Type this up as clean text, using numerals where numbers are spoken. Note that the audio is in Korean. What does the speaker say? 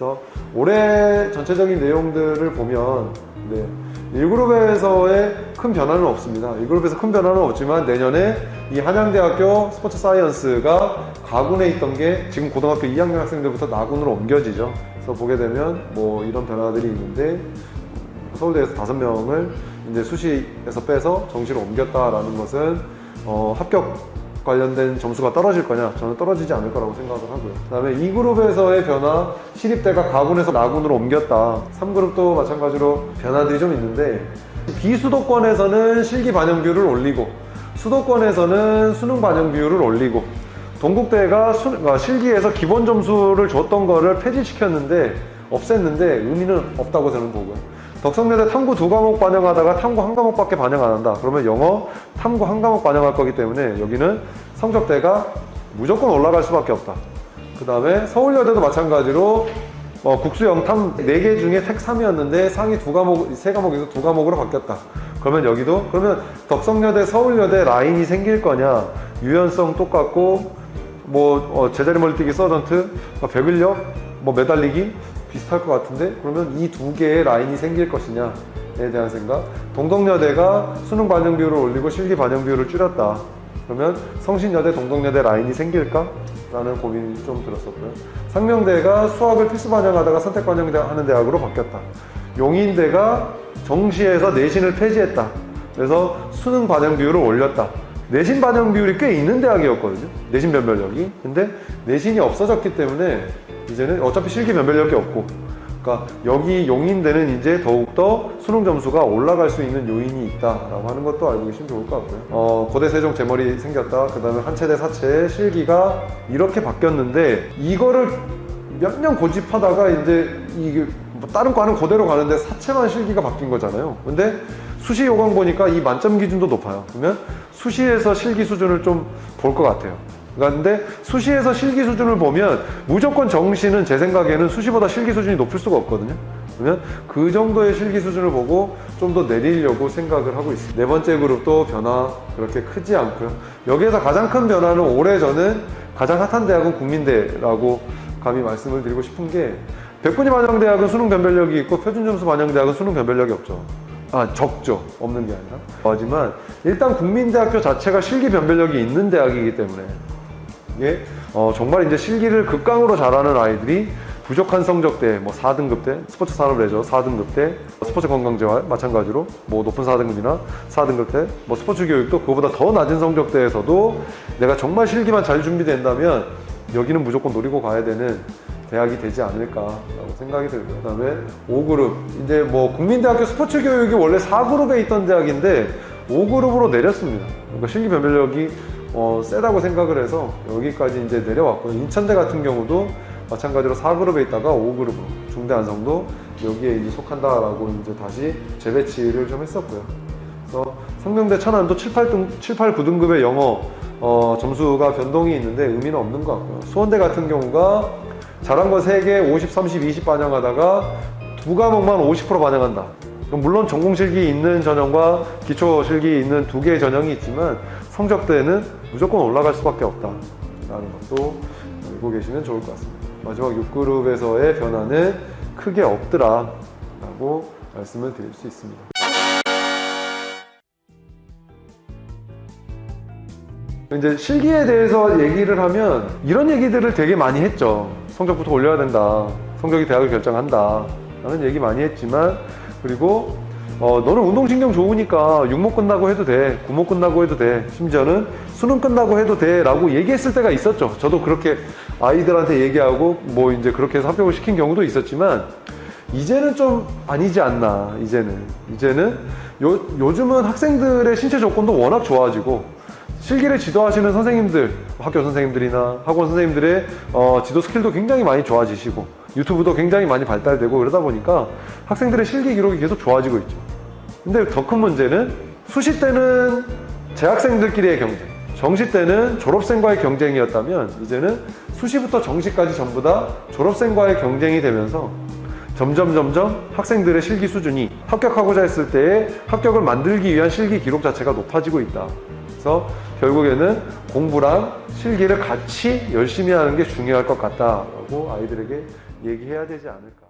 그래서 올해 전체적인 내용들을 보면 1그룹에서의 큰 변화는 없습니다. 1그룹에서 큰 변화는 없지만 내년에 이 한양대학교 스포츠 사이언스가 가군에 있던 게 지금 고등학교 2학년 학생들부터 나군으로 옮겨지죠. 그래서 보게 되면 뭐 이런 변화들이 있는데 서울대에서 5명을 이제 수시에서 빼서 정시로 옮겼다라는 것은 합격 관련된 점수가 떨어질 거냐? 저는 떨어지지 않을 거라고 생각을 하고요. 그 다음에 2그룹에서의 변화, 시립대가 가군에서 나군으로 옮겼다. 3그룹도 마찬가지로 변화들이 좀 있는데 비수도권에서는 실기 반영 비율을 올리고 수도권에서는 수능 반영 비율을 올리고 동국대가 실기에서 기본 점수를 줬던 거를 폐지시켰는데 없앴는데 의미는 없다고 저는 보고요. 덕성여대 탐구 2과목 반영하다가 탐구 1과목밖에 반영 안 한다. 그러면 영어, 탐구 1과목 반영할 거기 때문에 여기는 성적대가 무조건 올라갈 수밖에 없다. 그 다음에 서울여대도 마찬가지로 국수 영탐 4개 중에 택 3이었는데 상위 3과목에서 2과목으로 바뀌었다. 그러면 덕성여대, 서울여대 라인이 생길 거냐? 유연성 똑같고 제자리 멀리뛰기 서전트, 벽을력, 매달리기 비슷할 것 같은데 그러면 이 2개의 라인이 생길 것이냐에 대한 생각. 동덕여대가 수능 반영 비율을 올리고 실기 반영 비율을 줄였다. 그러면 성신여대, 동덕여대 라인이 생길까? 라는 고민이 좀 들었었고요. 상명대가 수학을 필수 반영하다가 선택 반영하는 대학으로 바뀌었다. 용인대가 정시에서 내신을 폐지했다. 그래서 수능 반영 비율을 올렸다. 내신 반영 비율이 꽤 있는 대학이었거든요. 내신 변별력이. 근데 내신이 없어졌기 때문에 이제는 어차피 실기 변별력이 없고, 그러니까 여기 용인대는 이제 더욱더 수능 점수가 올라갈 수 있는 요인이 있다라고 하는 것도 알고 계시면 좋을 것 같고요. 고대 세종 제머리 생겼다. 그 다음에 한체대 사체 실기가 이렇게 바뀌었는데 이거를 몇 년 고집하다가 이제 이게 다른 과는 그대로 가는데 사체만 실기가 바뀐 거잖아요. 근데 수시 요강 보니까 이 만점 기준도 높아요. 그러면 수시에서 실기 수준을 좀 볼 것 같아요. 근데 수시에서 실기 수준을 보면 무조건 정시는 제 생각에는 수시보다 실기 수준이 높을 수가 없거든요. 그러면 그 정도의 실기 수준을 보고 좀 더 내리려고 생각을 하고 있습니다. 4번째 그룹도 변화 그렇게 크지 않고요. 여기에서 가장 큰 변화는 올해 저는 가장 핫한 대학은 국민대라고 감히 말씀을 드리고 싶은 게 백분위 반영대학은 수능 변별력이 있고 표준점수 반영대학은 수능 변별력이 없죠. 적죠. 없는 게 아니라. 하지만 일단 국민대학교 자체가 실기 변별력이 있는 대학이기 때문에 이게 정말 이제 실기를 극강으로 잘하는 아이들이 부족한 성적대, 4등급대, 스포츠 산업레저 4등급대, 스포츠 건강재활 마찬가지로 높은 4등급이나 4등급대, 스포츠 교육도 그거보다 더 낮은 성적대에서도 내가 정말 실기만 잘 준비된다면 여기는 무조건 노리고 가야 되는 대학이 되지 않을까라고 생각이 들고요. 그 다음에 5그룹. 이제 국민대학교 스포츠 교육이 원래 4그룹에 있던 대학인데 5그룹으로 내렸습니다. 그러니까 실기 변별력이 세다고 생각을 해서 여기까지 이제 내려왔고요. 인천대 같은 경우도 마찬가지로 4그룹에 있다가 5그룹으로 중대 안성도 여기에 이제 속한다라고 이제 다시 재배치를 좀 했었고요. 그래서 성명대 천안도 7, 9등급의 영어 점수가 변동이 있는데 의미는 없는 것 같고요. 수원대 같은 경우가 잘한 거 3개 50, 30, 20 반영하다가 2과목만 50% 반영한다. 물론 전공 실기 있는 전형과 기초 실기 있는 2개의 전형이 있지만 성적대는 무조건 올라갈 수밖에 없다라는 것도 알고 계시면 좋을 것 같습니다. 마지막 6그룹에서의 변화는 크게 없더라라고 말씀을 드릴 수 있습니다. 이제 실기에 대해서 얘기를 하면 이런 얘기들을 되게 많이 했죠. 성적부터 올려야 된다. 성적이 대학을 결정한다. 라는 얘기 많이 했지만 그리고 너는 운동신경 좋으니까 6목 끝나고 해도 돼. 9목 끝나고 해도 돼. 심지어는 수능 끝나고 해도 돼. 라고 얘기했을 때가 있었죠. 저도 그렇게 아이들한테 얘기하고 이제 그렇게 해서 합격을 시킨 경우도 있었지만 이제는 좀 아니지 않나. 이제는 요즘은 학생들의 신체 조건도 워낙 좋아지고 실기를 지도하시는 선생님들, 학교 선생님들이나 학원 선생님들의 지도 스킬도 굉장히 많이 좋아지시고 유튜브도 굉장히 많이 발달되고 그러다 보니까 학생들의 실기 기록이 계속 좋아지고 있죠. 근데 더 큰 문제는 수시 때는 재학생들끼리의 경쟁, 정시 때는 졸업생과의 경쟁이었다면 이제는 수시부터 정시까지 전부 다 졸업생과의 경쟁이 되면서 점점 학생들의 실기 수준이 합격하고자 했을 때의 합격을 만들기 위한 실기 기록 자체가 높아지고 있다. 그래서 결국에는 공부랑 실기를 같이 열심히 하는 게 중요할 것 같다라고 아이들에게 얘기해야 되지 않을까.